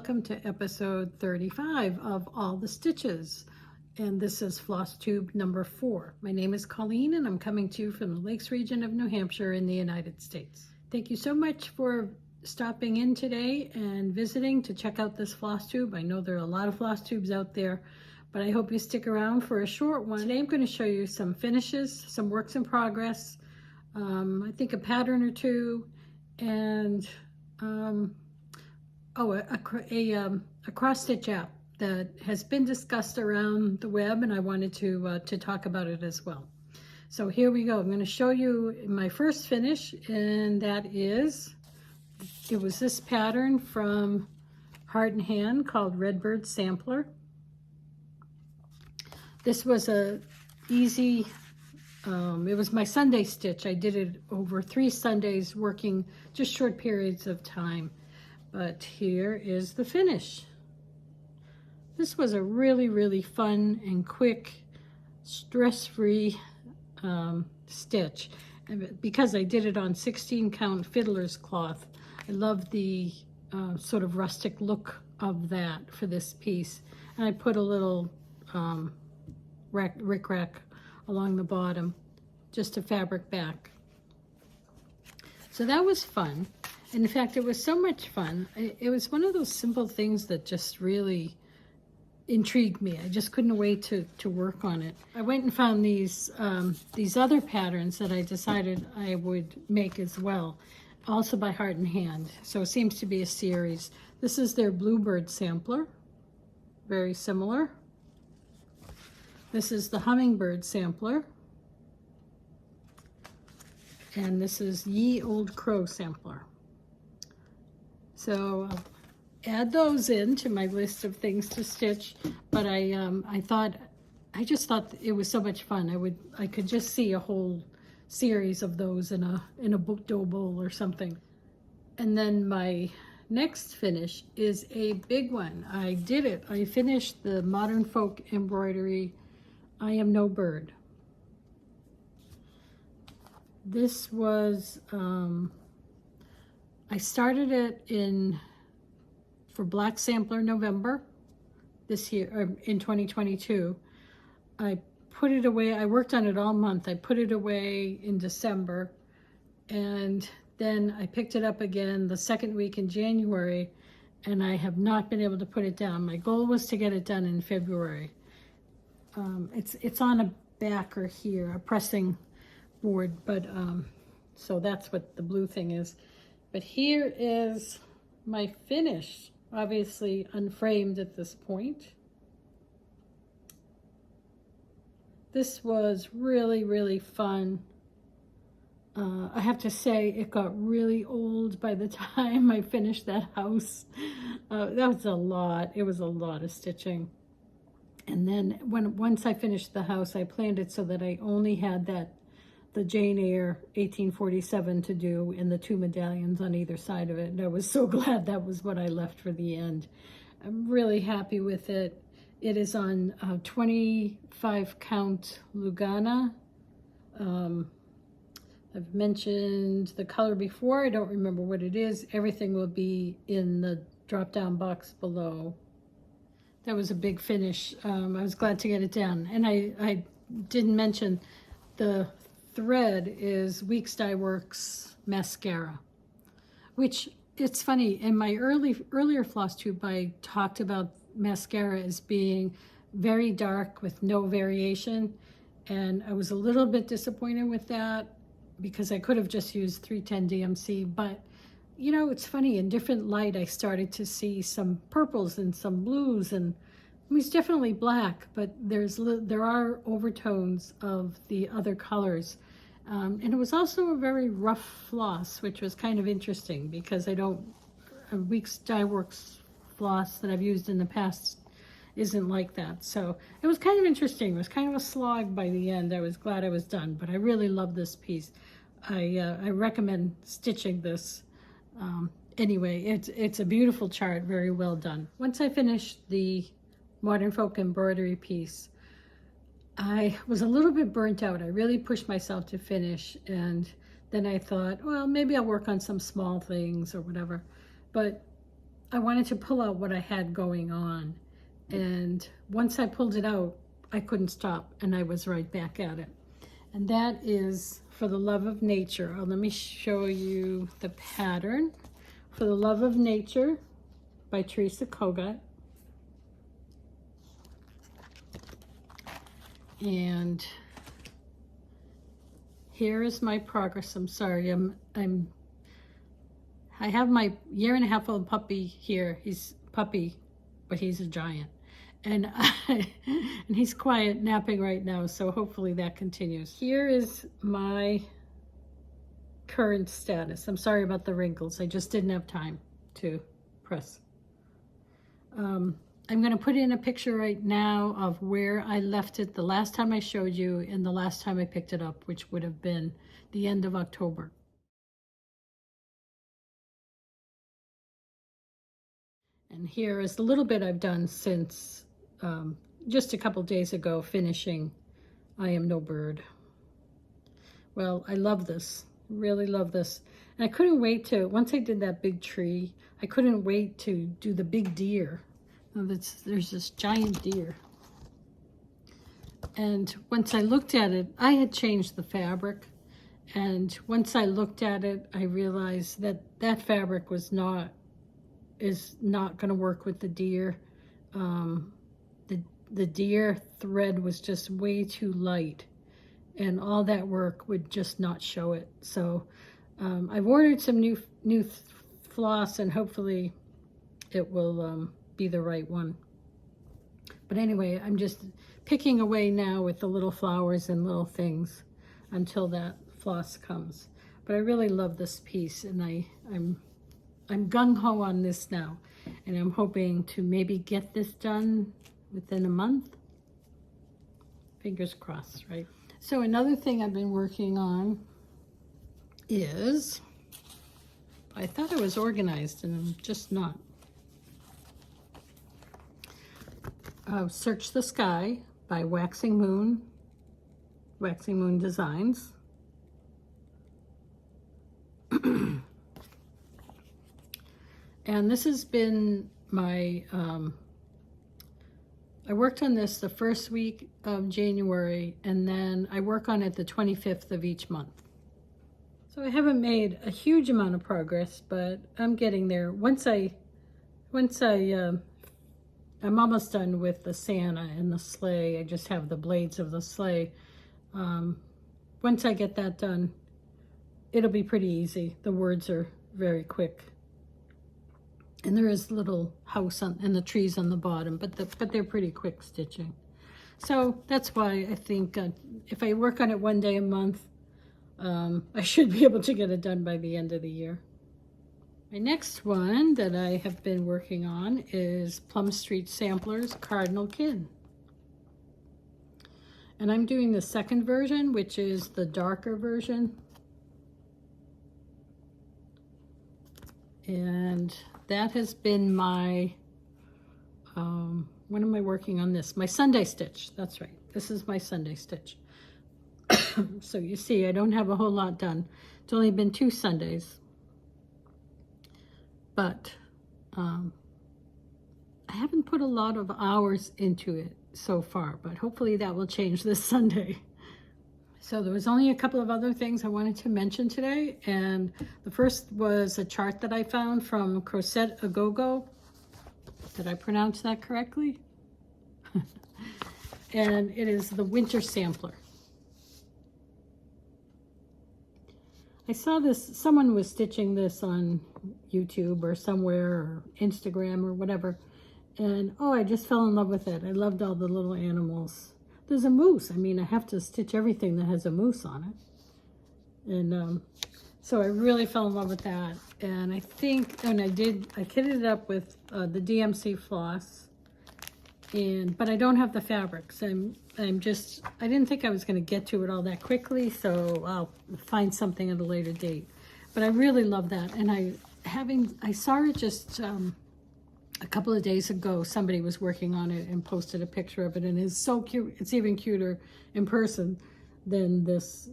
welcome to episode 35 of All the Stitches. And this is Flosstube number 4. My name is Colleen and I'm coming to you from the Lakes region of New Hampshire in the United States. Thank you so much for stopping in today and visiting to check out this Flosstube. I know there are a lot of Flosstubes out there, but I hope you stick around for a short one. Today I'm going to show you some finishes, some works in progress, I think a pattern or two, and a cross stitch app that has been discussed around the web, and I wanted to talk about it as well. So here we go. I'm going to show you my first finish, and that is, it was this pattern from Heart and Hand called Redbird Sampler. This was a easy, it was my Sunday stitch. I did it over 3 Sundays, working just short periods of time. But here is the finish. This was a really fun and quick, stress-free stitch. And because I did it on 16 count Fiddler's cloth, I love the sort of rustic look of that for this piece. And I put a little rickrack along the bottom, just a fabric back. So that was fun. And in fact, it was so much fun. It was one of those simple things that just really intrigued me. I just couldn't wait to work on it. I went and found these other patterns that I decided I would make as well, also by Heart and Hand. So it seems to be a series. This is their Bluebird sampler, very similar. This is the Hummingbird sampler. And this is Ye Old Crow sampler. So I'll add those into my list of things to stitch, but I just thought it was so much fun. I could just see a whole series of those in a book dough bowl or something. And then my next finish is a big one. I did it. I finished the Modern Folk Embroidery I Am No Bird. This was I started it for Black Sampler November this year, or in 2022. I put it away. I worked on it all month. I put it away in December, and then I picked it up again the second week in January, and I have not been able to put it down. My goal was to get it done in February. It's on a backer here, a pressing board, but so that's what the blue thing is. But here is my finish, obviously unframed at this point. This was really fun. I have to say it got really old by the time I finished that house. That was a lot. It was a lot of stitching. And then once I finished the house, I planned it so that I only had the Jane Eyre 1847 to do and the 2 medallions on either side of it. And I was so glad that was what I left for the end. I'm really happy with it. It is on 25 count Lugana. I've mentioned the color before. I don't remember what it is. Everything will be in the drop-down box below. That was a big finish. I was glad to get it done. And I didn't mention the thread is Weeks Dye Works Mascara, which, it's funny, in my earlier Flosstube I talked about mascara as being very dark with no variation, and I was a little bit disappointed with that because I could have just used 310 DMC, but you know, it's funny, in different light I started to see some purples and some blues, and I mean, it's definitely black, but there are overtones of the other colors. And it was also a very rough floss, which was kind of interesting because Weeks Dye Works floss that I've used in the past isn't like that. So it was kind of interesting. It was kind of a slog by the end. I was glad I was done, but I really love this piece. I recommend stitching this. Anyway, it's a beautiful chart, very well done. Once I finished the Modern Folk Embroidery piece, I was a little bit burnt out. I really pushed myself to finish, and then I thought, well, maybe I'll work on some small things or whatever. But I wanted to pull out what I had going on. And once I pulled it out, I couldn't stop, and I was right back at it. And that is For the Love of Nature. Oh, let me show you the pattern. For the Love of Nature by Teresa Kogut. And here is my progress. I'm sorry, I have my 1.5-year-old puppy here. He's puppy, but he's a giant. And and he's quiet napping right now, so hopefully that continues. Here is my current status. I'm sorry about the wrinkles. I just didn't have time to press. I'm going to put in a picture right now of where I left it the last time I showed you and the last time I picked it up, which would have been the end of October. And here is a little bit I've done since just a couple days ago, finishing I Am No Bird. Well, I love this, really love this. And I couldn't wait to, once I did that big tree, I couldn't wait to do the big deer. There's this giant deer. And once I looked at it, I had changed the fabric. And once I looked at it, I realized that that fabric is not going to work with the deer. The deer thread was just way too light, and all that work would just not show it. So I've ordered some new floss, and hopefully it will be the right one. But anyway, I'm just picking away now with the little flowers and little things until that floss comes. But I really love this piece, and I'm gung-ho on this now, and I'm hoping to maybe get this done within a month. Fingers crossed, right? So another thing I've been working on is, I thought I was organized and I'm just not. Search the Sky by Waxing Moon Designs. And this has been my, I worked on this the first week of January, and then I work on it the 25th of each month. So I haven't made a huge amount of progress, but I'm getting there. I'm almost done with the Santa and the sleigh. I just have the blades of the sleigh. Once I get that done, it'll be pretty easy. The words are very quick. And there is a little house and the trees on the bottom, but they're pretty quick stitching. So that's why I think if I work on it one day a month, I should be able to get it done by the end of the year. My next one that I have been working on is Plum Street Samplers Cardinal Kin. And I'm doing the second version, which is the darker version. And that has been my, when am I working on this? My Sunday stitch, that's right. This is my Sunday stitch. So you see, I don't have a whole lot done. It's only been 2 Sundays. But I haven't put a lot of hours into it so far, but hopefully that will change this Sunday. So there was only a couple of other things I wanted to mention today, and the first was a chart that I found from Crochet A Go-Go. Did I pronounce that correctly? And it is the winter sampler. I saw this, someone was stitching this on YouTube or somewhere, or Instagram or whatever, and oh, I just fell in love with it. I loved all the little animals. There's a moose. I mean, I have to stitch everything that has a moose on it. And so I really fell in love with that. And I think, and I kitted it up with the DMC floss, but I don't have the fabrics. I didn't think I was going to get to it all that quickly, so I'll find something at a later date. But I really love that. And I saw it just a couple of days ago. Somebody was working on it and posted a picture of it, and it's so cute. It's even cuter in person than this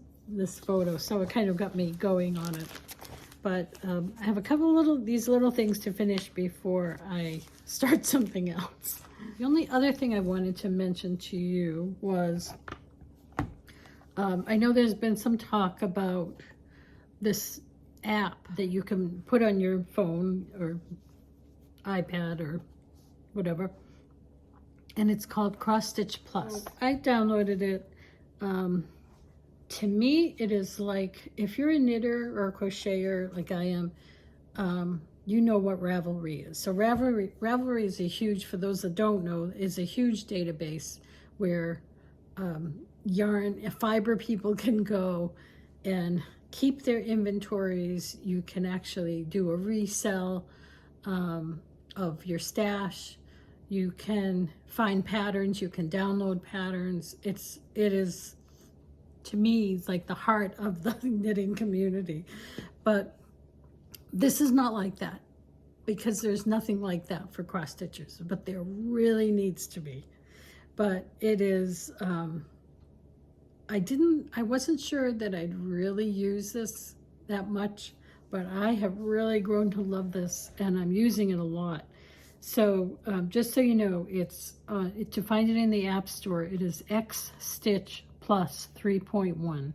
photo. So it kind of got me going on it. but I have a couple these little things to finish before I start something else. The only other thing I wanted to mention to you was, I know there's been some talk about this app that you can put on your phone or iPad or whatever, and it's called Cross Stitch Plus. I downloaded it. To me, it is like, if you're a knitter or a crocheter like I am, you know what Ravelry is. So Ravelry is a huge, for those that don't know, is a huge database where fiber people can go and keep their inventories. You can actually do a resell of your stash. You can find patterns, you can download patterns. It is, to me, it's like the heart of the knitting community. But this is not like that, because there's nothing like that for cross stitchers, but there really needs to be. But it is, I wasn't sure that I'd really use this that much, but I have really grown to love this, and I'm using it a lot. So just so you know, it's to find it in the App Store, it is X Stitch Plus 3.1.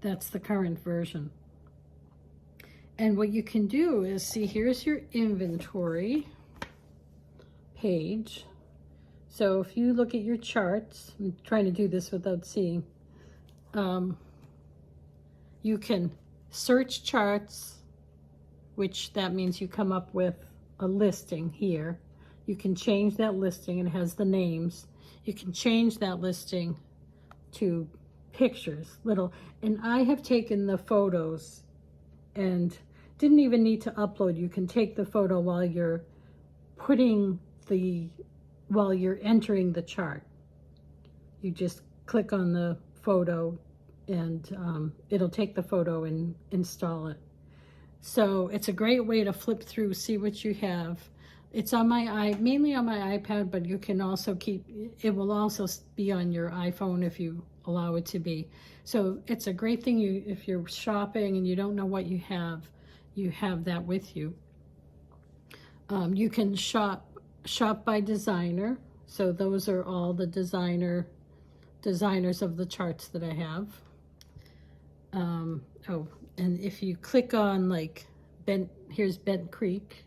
That's the current version. And what you can do is, see, here's your inventory page. So if you look at your charts, I'm trying to do this without seeing, you can search charts, which that means you come up with a listing here. You can change that listing, and it has the names. You can change that listing to pictures, and I have taken the photos and didn't even need to upload. You can take the photo while you're entering the chart. You just click on the photo, and it'll take the photo and install it. So it's a great way to flip through, see what you have. It's on mainly on my iPad, but you can also it will also be on your iPhone if you allow it to be. So it's a great thing, if you're shopping and you don't know what you have that with you. You can shop by designer. So those are all the designers of the charts that I have. And if you click on, like, here's Bent Creek,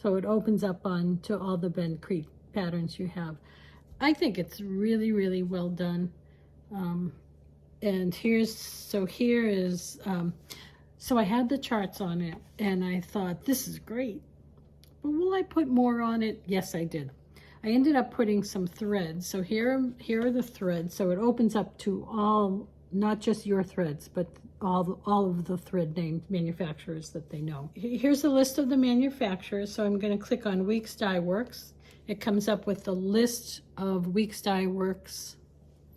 so it opens up to all the Bent Creek patterns you have. I think it's really, really well done. And here is, so I had the charts on it, and I thought, this is great, but will I put more on it? Yes, I did. I ended up putting some threads. So here are the threads. So it opens up to all, not just your threads, but all of the thread named manufacturers that they know. Here's a list of the manufacturers. So I'm going to click on Weeks Dye Works. It comes up with the list of Weeks Dye Works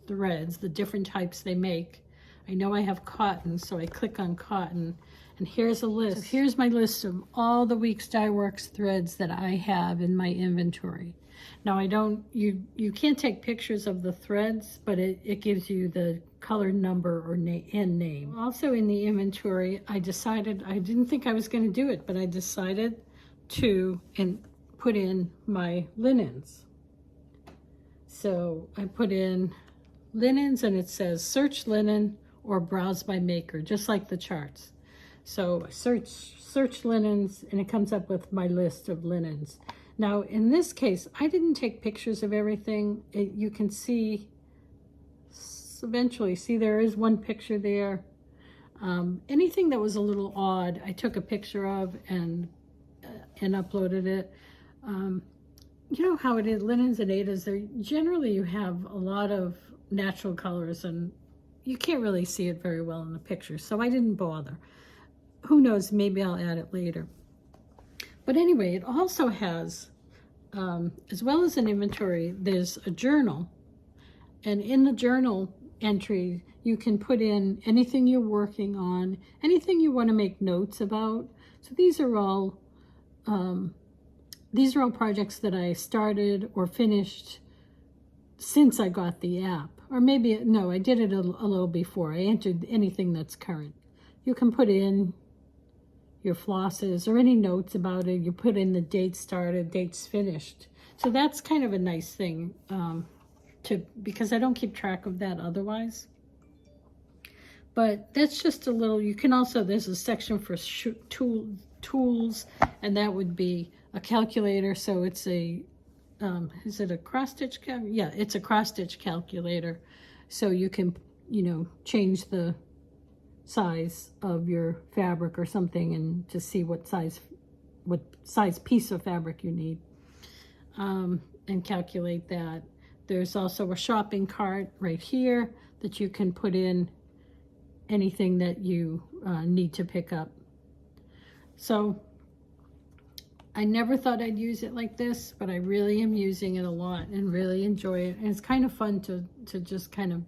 threads, the different types they make. I know I have cotton, so I click on cotton, and here's a list. So here's my list of all the Weeks Dye Works threads that I have in my inventory. Now you can't take pictures of the threads, but it gives you the color number or and name. Also in the inventory, I didn't think I was going to do it, but I decided to put in my linens. So I put in linens, and it says search linen or browse by maker, just like the charts. So search linens, and it comes up with my list of linens. Now in this case, I didn't take pictures of everything. You can see eventually, see, there is one picture there. Anything that was a little odd, I took a picture of and uploaded it. You know how it is, linens and Adas, generally you have a lot of natural colors, and you can't really see it very well in the picture, so I didn't bother. Who knows, maybe I'll add it later. But anyway, it also has, as well as an inventory, there's a journal, and in the journal entry, you can put in anything you're working on, anything you want to make notes about. So these are all projects that I started or finished since I got the app. Or maybe, no, I did it a little before. I entered anything that's current. You can put in your flosses or any notes about it. You put in the date started, dates finished. So that's kind of a nice thing because I don't keep track of that otherwise. But that's just a little, you can also, there's a section for tools, and that would be a calculator. So it's a, is it a cross stitch? Yeah, it's a cross stitch calculator. So you can, you know, change the size of your fabric or something and to see what size piece of fabric you need, and calculate that. There's also a shopping cart right here that you can put in anything that you need to pick up. So I never thought I'd use it like this, but I really am using it a lot and really enjoy it. And it's kind of fun to just kind of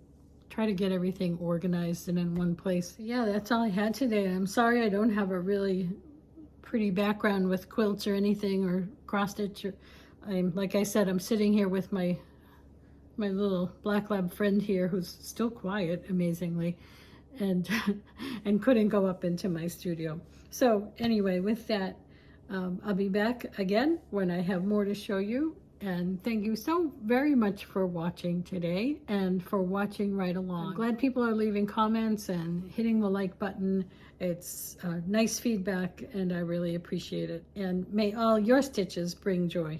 try to get everything organized and in one place. Yeah, that's all I had today. I'm sorry I don't have a really pretty background with quilts or anything or cross stitch. Like I said, I'm sitting here with my little black lab friend here who's still quiet, amazingly, and and couldn't go up into my studio. So anyway, with that, I'll be back again when I have more to show you. And thank you so very much for watching today and for watching right along. I'm glad people are leaving comments and hitting the like button. It's nice feedback and I really appreciate it. And may all your stitches bring joy.